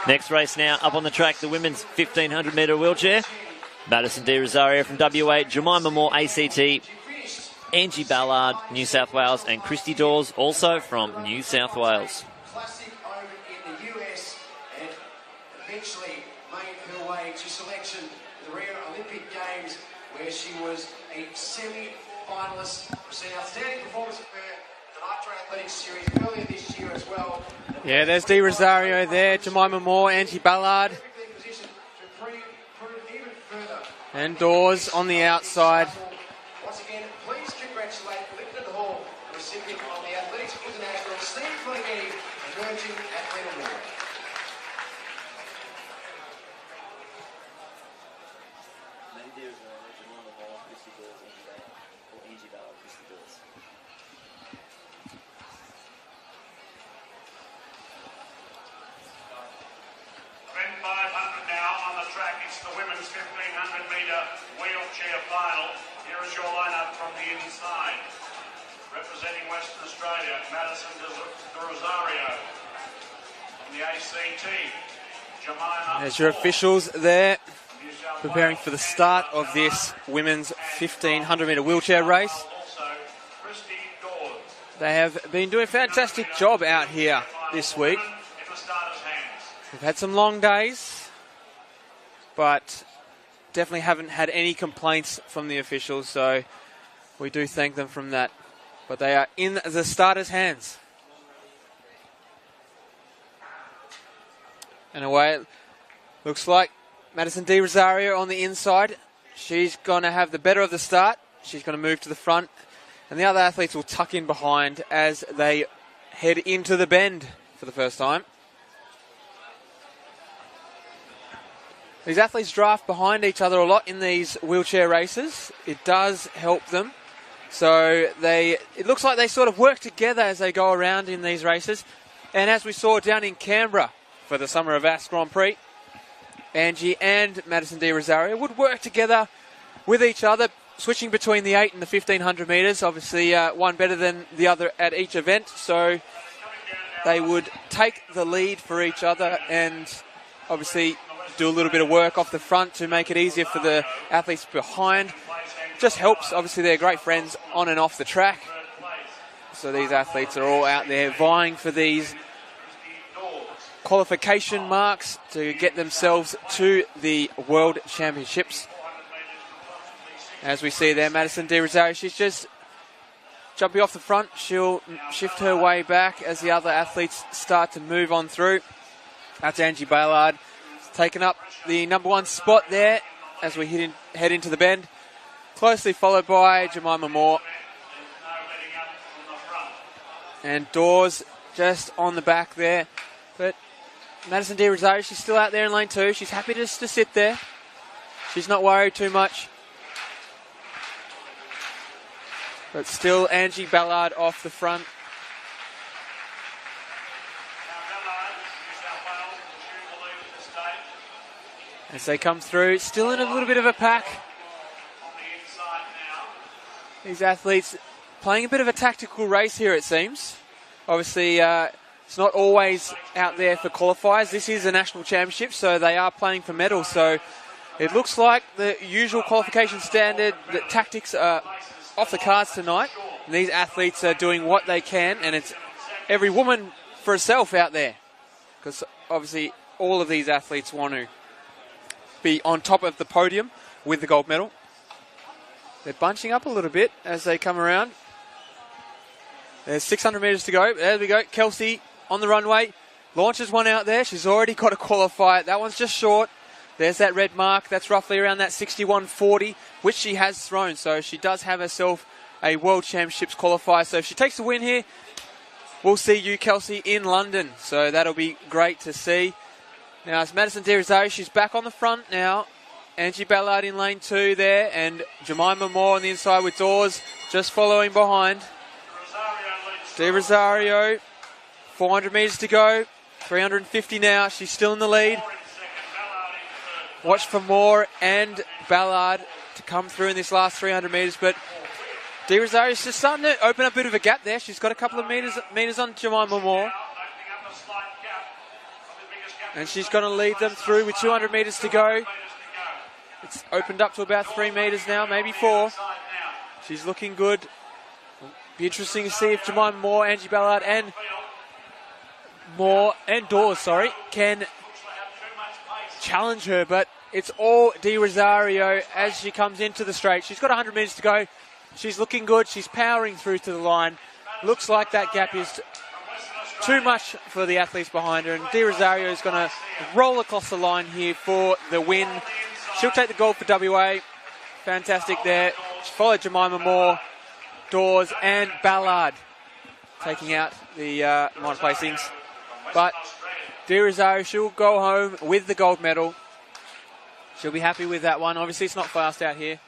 Next race now up on the track, the women's 1500 metre wheelchair. Madison De Rosario from WA, Jemima Moore, ACT, Angie Ballard, New South Wales, and Christy Dawes, also from New South Wales. Classic over in the US and eventually made her way to selection in the Rio Olympic Games, where she was a semi-finalist. We've seen outstanding performance of her the Nitro Athletics Series earlier this year as well. Yeah, there's De Rosario there, Jemima Moore, Angie Ballard. And Dawes on the outside. Once again, please congratulate Lyndon Hall, recipient of the Athletics International Steve Monaghan Emerging Athlete Award. Wheelchair final. Here is your lineup from the inside. Representing Western Australia, Madison De Rosario. From the ACT, Jemima. There's your officials there, preparing for the start of this women's 1500 metre wheelchair race. They have been doing a fantastic job out here this week. We've had some long days, but definitely haven't had any complaints from the officials, so we do thank them from that. But they are in the starters' hands. And away it looks like Madison De Rosario on the inside. She's going to have the better of the start. She's going to move to the front. And the other athletes will tuck in behind as they head into the bend for the first time. These athletes draft behind each other a lot in these wheelchair races. It does help them. So it looks like they sort of work together as they go around in these races. And as we saw down in Canberra for the Summer of Ask Grand Prix, Angie and Madison De Rosario would work together with each other, switching between the 8 and the 1500 metres. Obviously, one better than the other at each event. So they would take the lead for each other and obviously do a little bit of work off the front to make it easier for the athletes behind. Just helps. Obviously, they're great friends on and off the track. So these athletes are all out there vying for these qualification marks to get themselves to the World Championships. As we see there, Madison De Rosario, she's just jumping off the front. She'll shift her way back as the other athletes start to move on through. That's Angie Ballard, taking up the number one spot there as we head into the bend. Closely followed by Jemima Moore. And Dawes just on the back there. But Madison De Rosario, she's still out there in lane 2. She's happy just to sit there. She's not worried too much. But still Angie Ballard off the front. As they come through, still in a little bit of a pack. These athletes playing a bit of a tactical race here, it seems. Obviously, it's not always out there for qualifiers. This is a national championship, so they are playing for medals. So it looks like the usual qualification standard, the tactics are off the cards tonight. And these athletes are doing what they can, and it's every woman for herself out there. Because obviously all of these athletes want to be on top of the podium with the gold medal. They're bunching up a little bit as they come around. There's 600 metres to go. There we go. Kelsey on the runway. Launches one out there. She's already got to qualify it. That one's just short. There's that red mark. That's roughly around that 61.40, which she has thrown. So she does have herself a World Championships qualifier. So if she takes the win here, we'll see you, Kelsey, in London. So that'll be great to see. Now it's Madison De Rosario. She's back on the front now. Angie Ballard in lane 2 there, and Jemima Moore on the inside with Dawes just following behind. De Rosario, 400 metres to go, 350 now. She's still in the lead. Watch for Moore and Ballard to come through in this last 300 metres, but De Rosario's just starting to open up a bit of a gap there. She's got a couple of metres on Jemima Moore. And she's going to lead them through with 200 metres to go. It's opened up to about 3 metres now, maybe 4. She's looking good. Be interesting to see if Jemima Moore, Angie Ballard, and Dawes, can challenge her. But it's all Di Rosario as she comes into the straight. She's got 100 metres to go. She's looking good. She's powering through to the line. Looks like that gap is too much for the athletes behind her, and Di Rosario is going to roll across the line here for the win. She'll take the gold for WA. Fantastic there. She followed Jemima Moore, Dawes, and Ballard, taking out the minor placings. But Di Rosario, she'll go home with the gold medal. She'll be happy with that one. Obviously, it's not fast out here.